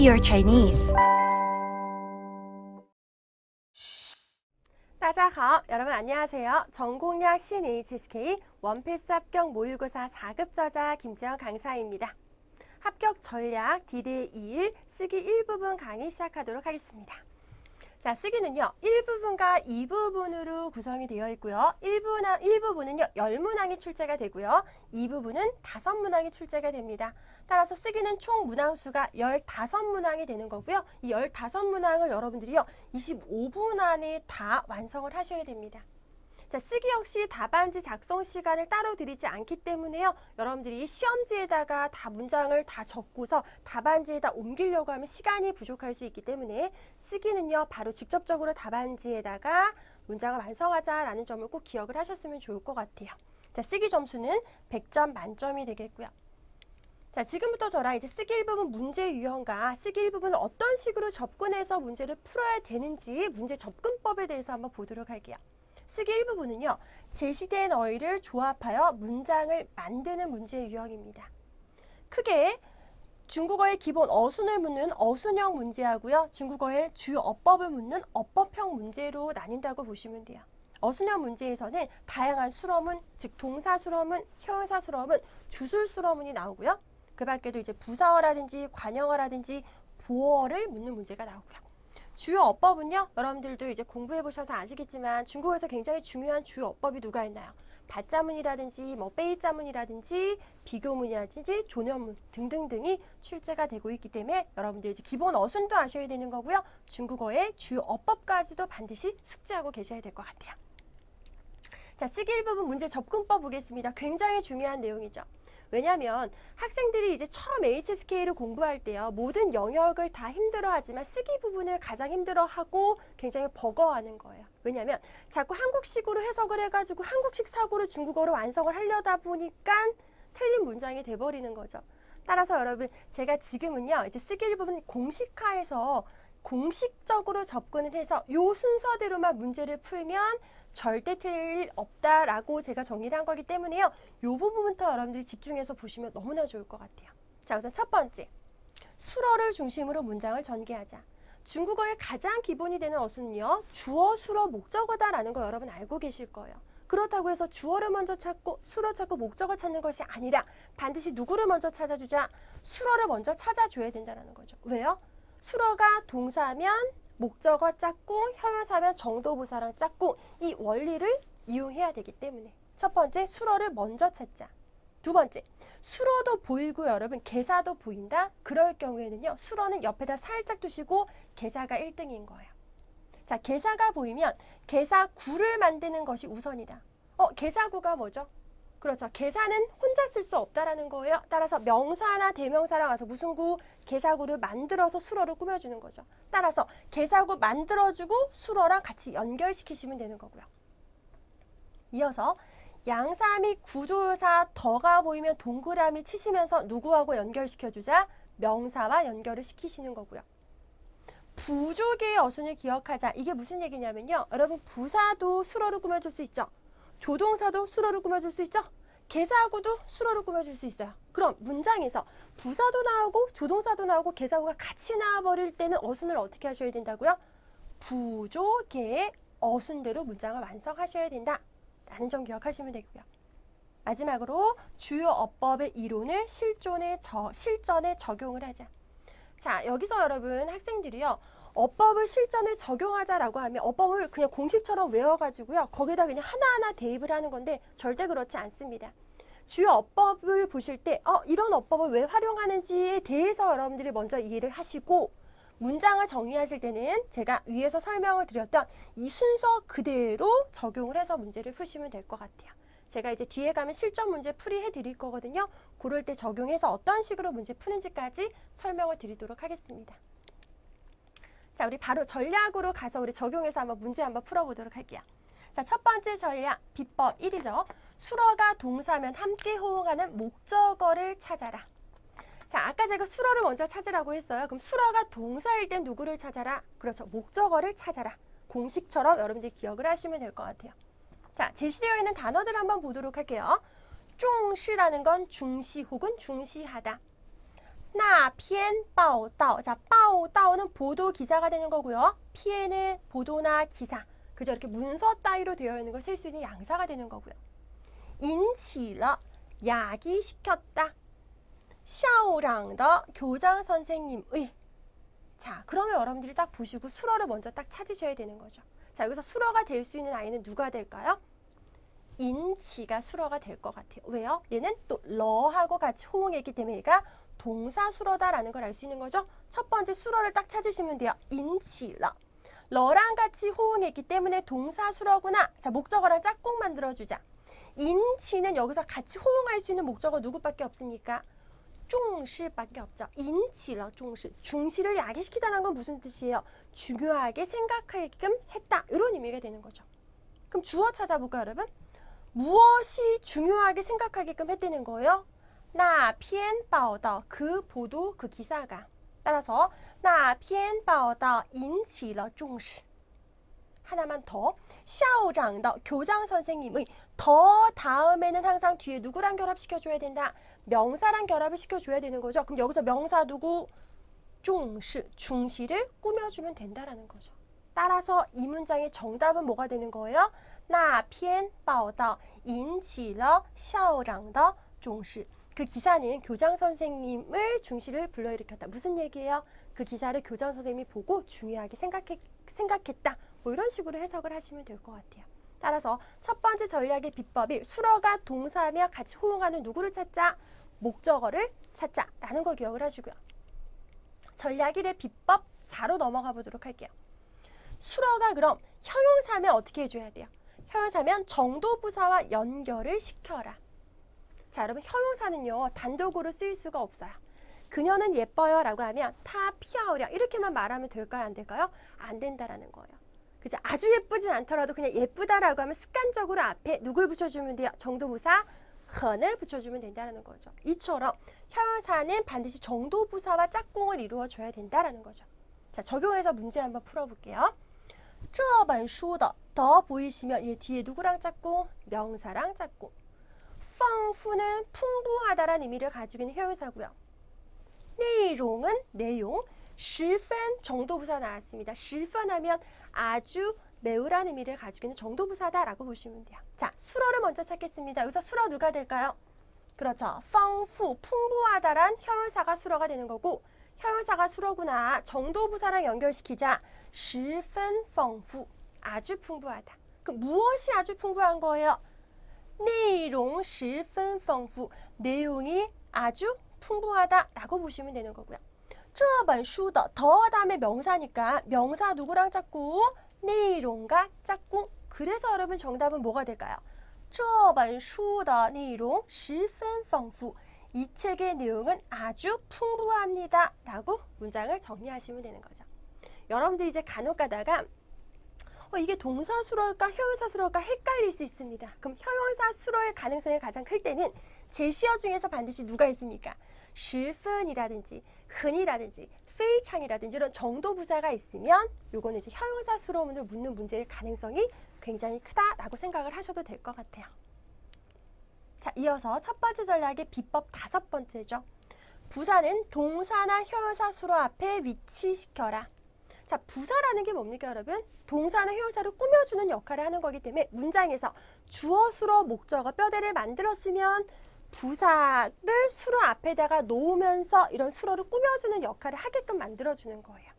Study Your Chinese. 大家好，여러분 안녕하세요. 전공약 CNHSK 원피스 합격 모의고사 4급 저자 김지영 강사입니다. 합격 전략 D-Day 2일 쓰기 1부분 강의 시작하도록 하겠습니다. 자, 쓰기는요 1부분과 2부분으로 구성이 되어 있고요. 1부분은요 10문항이 출제가 되고요. 2부분은 5문항이 출제가 됩니다. 따라서 쓰기는 총 문항수가 15문항이 되는 거고요. 이 15문항을 여러분들이요 25분 안에 다 완성을 하셔야 됩니다. 자, 쓰기 역시 답안지 작성 시간을 따로 드리지 않기 때문에요. 여러분들이 시험지에다가 다 문장을 다 적고서 답안지에다 옮기려고 하면 시간이 부족할 수 있기 때문에 쓰기는요. 바로 직접적으로 답안지에다가 문장을 완성하자라는 점을 꼭 기억을 하셨으면 좋을 것 같아요. 자, 쓰기 점수는 100점 만점이 되겠고요. 자, 지금부터 저랑 이제 쓰기 1부분 문제 유형과 쓰기 1부분을 어떤 식으로 접근해서 문제를 풀어야 되는지 문제 접근법에 대해서 한번 보도록 할게요. 쓰기 1부분은요. 제시된 어휘를 조합하여 문장을 만드는 문제 유형입니다. 크게 중국어의 기본 어순을 묻는 어순형 문제하고요. 중국어의 주요 어법을 묻는 어법형 문제로 나뉜다고 보시면 돼요. 어순형 문제에서는 다양한 수러문, 즉 동사 수러문, 형용사 수러문, 주술 수러문이 나오고요. 그 밖에도 이제 부사어라든지 관형어라든지 보어를 묻는 문제가 나오고요. 주요 어법은요. 여러분들도 이제 공부해 보셔서 아시겠지만 중국어에서 굉장히 중요한 주요 어법이 누가 있나요? 받자문이라든지 뭐 빼이자문이라든지 비교문이라든지 존여문 등등등이 출제가 되고 있기 때문에 여러분들 이제 기본 어순도 아셔야 되는 거고요. 중국어의 주요 어법까지도 반드시 숙지하고 계셔야 될 것 같아요. 자, 쓰기 1부분 문제 접근법 보겠습니다. 굉장히 중요한 내용이죠. 왜냐하면 학생들이 이제 처음 HSK를 공부할 때요. 모든 영역을 다 힘들어하지만 쓰기 부분을 가장 힘들어하고 굉장히 버거워하는 거예요. 왜냐하면 자꾸 한국식으로 해석을 해가지고 한국식 사고를 중국어로 완성을 하려다 보니까 틀린 문장이 돼버리는 거죠. 따라서 여러분 제가 지금은요. 이제 쓰기 1부분 공식화해서 공식적으로 접근을 해서 요 순서대로만 문제를 풀면 절대 틀릴 일 없다라고 제가 정리를 한 거기 때문에요. 이 부분부터 여러분들이 집중해서 보시면 너무나 좋을 것 같아요. 자, 우선 첫 번째, 수어를 중심으로 문장을 전개하자. 중국어의 가장 기본이 되는 어순은요. 주어, 수어, 목적어다라는 거 여러분 알고 계실 거예요. 그렇다고 해서 주어를 먼저 찾고 수어 찾고 목적어 찾는 것이 아니라 반드시 누구를 먼저 찾아주자? 수어를 먼저 찾아줘야 된다는 거죠. 왜요? 수어가 동사면 목적어 짝꿍, 형용사면 정도부사랑 짝꿍 이 원리를 이용해야 되기 때문에 첫 번째, 수어를 먼저 찾자. 두 번째, 수어도 보이고 여러분 개사도 보인다? 그럴 경우에는요. 수어는 옆에다 살짝 두시고 개사가 1등인 거예요. 자, 개사가 보이면 개사구를 만드는 것이 우선이다. 개사구가 뭐죠? 그렇죠. 개사는 혼자 쓸 수 없다라는 거예요. 따라서 명사나 대명사랑 와서 무슨 구? 개사구를 만들어서 수어를 꾸며주는 거죠. 따라서 개사구 만들어주고 수어랑 같이 연결시키시면 되는 거고요. 이어서 양사 및 구조사 더가 보이면 동그라미 치시면서 누구하고 연결시켜주자? 명사와 연결을 시키시는 거고요. 부조계의 어순을 기억하자. 이게 무슨 얘기냐면요. 여러분 부사도 수어를 꾸며줄 수 있죠. 조동사도 수어를 꾸며줄 수 있죠. 개사구도 수어를 꾸며줄 수 있어요. 그럼 문장에서 부사도 나오고 조동사도 나오고 개사구가 같이 나와버릴 때는 어순을 어떻게 하셔야 된다고요? 부조계의 어순대로 문장을 완성하셔야 된다. 라는 점 기억하시면 되고요. 마지막으로 주요 어법의 이론을 실전에 적용을 하자. 자, 여기서 여러분 학생들이요. 어법을 실전에 적용하자라고 하면 어법을 그냥 공식처럼 외워가지고요. 거기다 그냥 하나하나 대입을 하는 건데 절대 그렇지 않습니다. 주요 어법을 보실 때 이런 어법을 왜 활용하는지에 대해서 여러분들이 먼저 이해를 하시고 문장을 정리하실 때는 제가 위에서 설명을 드렸던 이 순서 그대로 적용을 해서 문제를 푸시면 될 것 같아요. 제가 이제 뒤에 가면 실전 문제 풀이해 드릴 거거든요. 그럴 때 적용해서 어떤 식으로 문제 푸는지까지 설명을 드리도록 하겠습니다. 자, 우리 바로 전략으로 가서 우리 적용해서 한번 문제 한번 풀어보도록 할게요. 자, 첫 번째 전략, 비법 1이죠. 수어가 동사면 함께 호응하는 목적어를 찾아라. 자, 아까 제가 수어를 먼저 찾으라고 했어요. 그럼 수어가 동사일 땐 누구를 찾아라? 그렇죠. 목적어를 찾아라. 공식처럼 여러분들이 기억을 하시면 될 것 같아요. 자, 제시되어 있는 단어들 한번 보도록 할게요. 중시라는 건 중시 혹은 중시하다. 那篇报道. 자, 报道는 보도 기사가 되는 거고요. 피해는 보도나 기사. 그죠? 이렇게 문서 따위로 되어 있는 걸 쓸 수 있는 양사가 되는 거고요. 引起了 야기시켰다. 校长的 교장 선생님의. 자, 그러면 여러분들이 딱 보시고 수러를 먼저 딱 찾으셔야 되는 거죠. 자, 여기서 수러가 될 수 있는 아이는 누가 될까요? 인치가 수러가 될 것 같아요. 왜요? 얘는 또 러하고 같이 호응했기 때문에 얘가 동사 수러다라는 걸 알 수 있는 거죠. 첫 번째 수러를 딱 찾으시면 돼요. 인치러. 러랑 같이 호응했기 때문에 동사 수러구나. 자, 목적어랑 짝꿍 만들어주자. 인치는 여기서 같이 호응할 수 있는 목적어 누구밖에 없습니까? 重视밖에 없죠. 인치러 重视. 중시를 야기시키다는 건 무슨 뜻이에요? 중요하게 생각하게끔 했다. 이런 의미가 되는 거죠. 그럼 주어 찾아볼까요, 여러분? 무엇이 중요하게 생각하게끔 했다는 거예요? 那篇报道, 그 보도, 그 기사가. 따라서 那篇报道引起了重视. 하나만 더. 校长的 교장 선생님의 더 다음에는 항상 뒤에 누구랑 결합시켜줘야 된다? 명사랑 결합을 시켜줘야 되는 거죠. 그럼 여기서 명사 누구? 重视, 중시를 꾸며주면 된다라는 거죠. 따라서 이 문장의 정답은 뭐가 되는 거예요? 那篇报道引起了校长的重视. 그 기사는 교장 선생님을 중시를 불러일으켰다. 무슨 얘기예요? 그 기사를 교장 선생님이 보고 중요하게 생각했다. 뭐 이런 식으로 해석을 하시면 될 것 같아요. 따라서 첫 번째 전략의 비법이 수러가 동사며 같이 호응하는 누구를 찾자? 목적어를 찾자라는 거 기억을 하시고요. 전략 1의 비법 4로 넘어가 보도록 할게요. 수러가 그럼 형용사면 어떻게 해줘야 돼요? 형용사면 정도부사와 연결을 시켜라. 자, 여러분 형용사는요 단독으로 쓰일 수가 없어요. 그녀는 예뻐요 라고 하면 타 피아오랴 이렇게만 말하면 될까요? 안 될까요? 안 된다라는 거예요. 그죠? 아주 예쁘진 않더라도 그냥 예쁘다라고 하면 습관적으로 앞에 누굴 붙여주면 돼요? 정도부사 헌을 붙여주면 된다는 거죠. 이처럼 형용사는 반드시 정도부사와 짝꿍을 이루어줘야 된다는 거죠. 자, 적용해서 문제 한번 풀어볼게요. 这本书的 더 보이시면 얘 뒤에 누구랑 짝꿍? 명사랑 짝꿍. 丰富는 풍부하다라는 의미를 가지고 있는 형용사고요. 内容은 내용. 十分 정도부사 나왔습니다. 十分 하면 아주 매우라는 의미를 가지고 있는 정도부사다라고 보시면 돼요. 자, 수러를 먼저 찾겠습니다. 여기서 수러 누가 될까요? 그렇죠. 丰富 풍부하다란 형용사가 수러가 되는 거고 형용사가 수러구나. 정도부사랑 연결시키자. 十分丰富 아주 풍부하다. 그럼 무엇이 아주 풍부한 거예요? 内容十分丰富 내용이 아주 풍부하다라고 보시면 되는 거고요. 这本书的 더 다음에 명사니까 명사 누구랑 짝꿍? 내용과 짝꿍. 그래서 여러분 정답은 뭐가 될까요? 这本书的内容十分丰富. 이 책의 내용은 아주 풍부합니다. 라고 문장을 정리하시면 되는 거죠. 여러분들이 이제 간혹 가다가 이게 동사 수러일까 형용사 수러일까 헷갈릴 수 있습니다. 그럼 형용사 수러일 가능성이 가장 클 때는 제시어 중에서 반드시 누가 있습니까? 十分이라든지 흔이라든지 非常이라든지 이런 정도부사가 있으면 요거는 이제 형용사 수러문을 묻는 문제일 가능성이 굉장히 크다라고 생각을 하셔도 될 것 같아요. 자, 이어서 첫 번째 전략의 비법 5번째죠. 부사는 동사나 형용사 수러 앞에 위치시켜라. 자, 부사라는 게 뭡니까, 여러분? 동사나 형용사를 꾸며주는 역할을 하는 거기 때문에 문장에서 주어, 수러, 목적어, 뼈대를 만들었으면 부사를 수러 앞에다가 놓으면서 이런 수러를 꾸며주는 역할을 하게끔 만들어주는 거예요.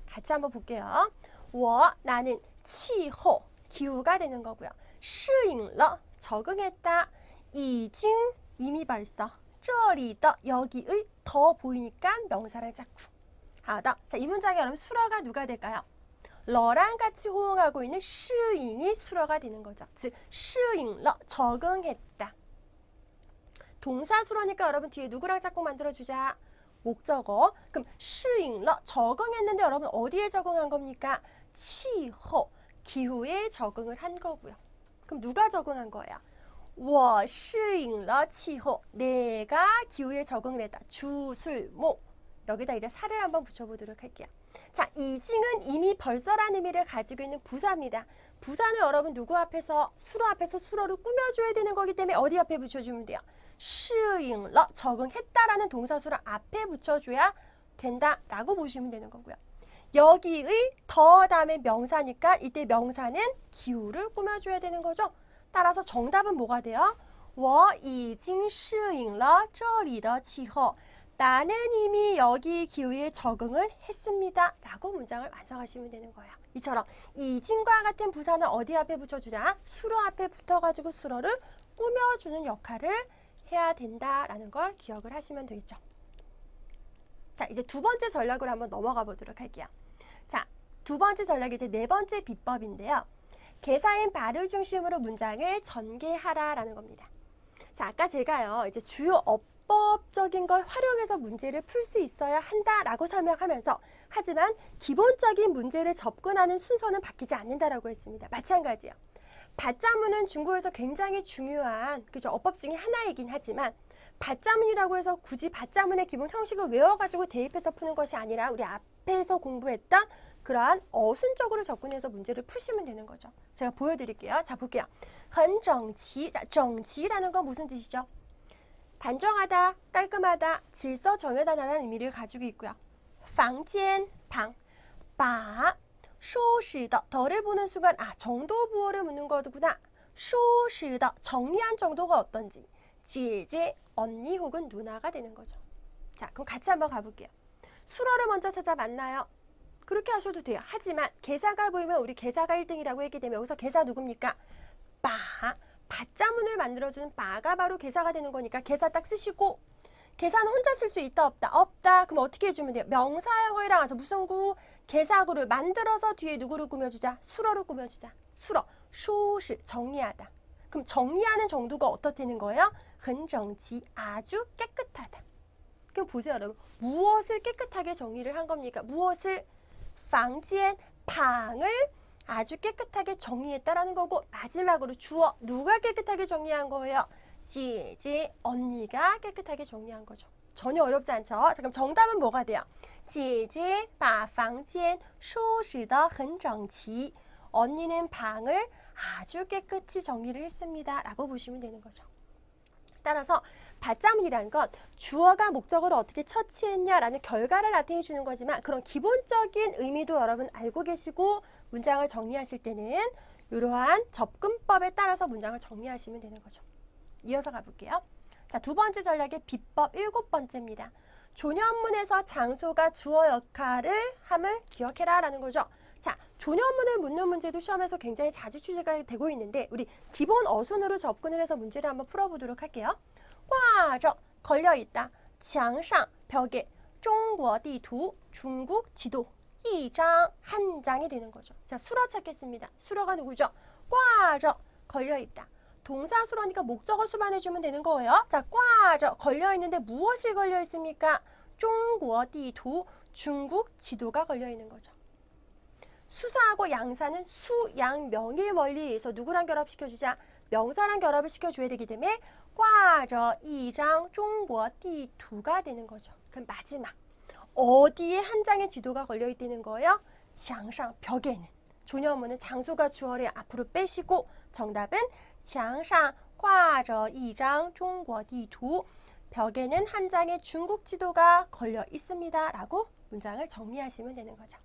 같이 한번 볼게요. 我, 나는 气候, 기후가 되는 거고요. 适应了, 적응했다. 已经, 이미 벌써. 这里的, 여기의, 더 보이니까 명사랑 짝꿍. 好的. 자, 이 문장에 여러분 수러가 누가 될까요? 러랑 같이 호응하고 있는 适应이 수러가 되는 거죠. 즉, 适应了, 적응했다. 동사 수러니까 여러분 뒤에 누구랑 짝꿍 만들어주자? 목적어. 그럼 适应了, 적응했는데 여러분 어디에 적응한 겁니까? 气候, 기후에 적응을 한 거고요. 그럼 누가 적응한 거예요? 我适应了气候, 내가 기후에 적응을 했다. 주술모. 여기다 이제 살을 한번 붙여보도록 할게요. 자, 이징은 이미 벌써라는 의미를 가지고 있는 부사입니다. 부사는 여러분 누구 앞에서? 수로 앞에서 수로를 꾸며줘야 되는 거기 때문에 어디 앞에 붙여주면 돼요? 适应了 적응했다라는 동사수를 앞에 붙여줘야 된다라고 보시면 되는 거고요. 여기의 더 다음에 명사니까 이때 명사는 기후를 꾸며줘야 되는 거죠. 따라서 정답은 뭐가 돼요? 我已经适应了这里的气候. 나는 이미 여기 기후에 적응을 했습니다. 라고 문장을 완성하시면 되는 거예요. 이처럼 이진과 같은 부사는 어디 앞에 붙여주자? 수로 앞에 붙어가지고 수로를 꾸며주는 역할을 해야 된다라는 걸 기억을 하시면 되겠죠. 자, 이제 두 번째 전략으로 한번 넘어가 보도록 할게요. 자, 두 번째 전략이 이제 네 번째 비법인데요. 개사인 발을 중심으로 문장을 전개하라라는 겁니다. 자, 아까 제가요, 이제 주요 어법적인 걸 활용해서 문제를 풀 수 있어야 한다라고 설명하면서 하지만 기본적인 문제를 접근하는 순서는 바뀌지 않는다라고 했습니다. 마찬가지요. 받자문은 중국에서 굉장히 중요한 그죠 어법 중에 하나이긴 하지만 받자문이라고 해서 굳이 받자문의 기본 형식을 외워가지고 대입해서 푸는 것이 아니라 우리 앞에서 공부했던 그러한 어순적으로 접근해서 문제를 푸시면 되는 거죠. 제가 보여드릴게요. 자, 볼게요. 很整齐. 자, 整齐라는 건 무슨 뜻이죠? 단정하다, 깔끔하다, 질서 정연하다는 의미를 가지고 있고요. 房间, 방, 把, 舒适的, 더를 보는 순간 아, 정도 부호를 묻는 거구나. 舒适的, 정리한 정도가 어떤지. 姐姐, 언니 혹은 누나가 되는 거죠. 자, 그럼 같이 한번 가볼게요. 수로를 먼저 찾아 맞나요? 그렇게 하셔도 돼요. 하지만 개사가 보이면 우리 개사가 1등이라고 했기 때문에 여기서 개사 누굽니까? 바, 받자문을 만들어주는 바가 바로 개사가 되는 거니까 개사 딱 쓰시고 개사는 혼자 쓸 수 있다 없다? 없다. 그럼 어떻게 해주면 돼요? 명사형어랑 와서 무슨 구? 개사구를 만들어서 뒤에 누구를 꾸며주자? 수로를 꾸며주자. 수로, 쇼시, 정리하다. 그럼 정리하는 정도가 어떻다는 거예요? 很整齐, 아주 깨끗하다. 그럼 보세요 여러분. 무엇을 깨끗하게 정리를 한 겁니까? 무엇을? 房间, 방을 아주 깨끗하게 정리했다라는 거고 마지막으로 주어, 누가 깨끗하게 정리한 거예요? 姐姐, 언니가 깨끗하게 정리한 거죠. 전혀 어렵지 않죠? 자, 그럼 정답은 뭐가 돼요? 姐姐把房间收拾得很整齐. 언니는 방을 아주 깨끗이 정리를 했습니다. 라고 보시면 되는 거죠. 따라서 받자문이라는 건 주어가 목적어를 어떻게 처치했냐라는 결과를 나타내 주는 거지만 그런 기본적인 의미도 여러분 알고 계시고 문장을 정리하실 때는 이러한 접근법에 따라서 문장을 정리하시면 되는 거죠. 이어서 가볼게요. 자, 두 번째 전략의 비법 7번째입니다. 조년문에서 장소가 주어 역할을 함을 기억해라 라는 거죠. 자, 조년문을 묻는 문제도 시험에서 굉장히 자주 출제가 되고 있는데 우리 기본 어순으로 접근을 해서 문제를 한번 풀어보도록 할게요. 挂着, 걸려있다. 墙上, 벽에. 中国地图, 중국 지도. 一张, 한 장이 되는 거죠. 자, 수로 찾겠습니다. 수로가 누구죠? 挂着, 걸려있다. 동사 수로니까 목적어 수만 해주면 되는 거예요. 자, 挂着, 걸려있는데 무엇이 걸려있습니까? 中国地图, 중국 지도가 걸려있는 거죠. 수사하고 양사는 수, 양, 명의 원리에 의해서 누구랑 결합시켜주자? 명사랑 결합을 시켜줘야 되기 때문에 挂着一张中国地图가 되는 거죠. 그럼 마지막. 어디에 한 장의 지도가 걸려있다는 거예요? 墙上, 벽에는. 조년문은 장소가 주어를 앞으로 빼시고 정답은 墙上挂着一张中国地图. 벽에는 한 장의 중국 지도가 걸려 있습니다. 라고 문장을 정리하시면 되는 거죠.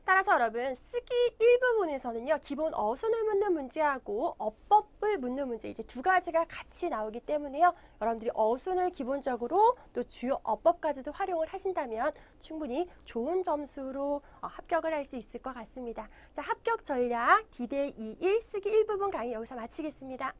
따라서 여러분 쓰기 1부분에서는요. 기본 어순을 묻는 문제하고 어법을 묻는 문제 이제 두 가지가 같이 나오기 때문에요. 여러분들이 어순을 기본적으로 또 주요 어법까지도 활용을 하신다면 충분히 좋은 점수로 합격을 할 수 있을 것 같습니다. 자, 합격 전략 D-21 쓰기 1부분 강의 여기서 마치겠습니다.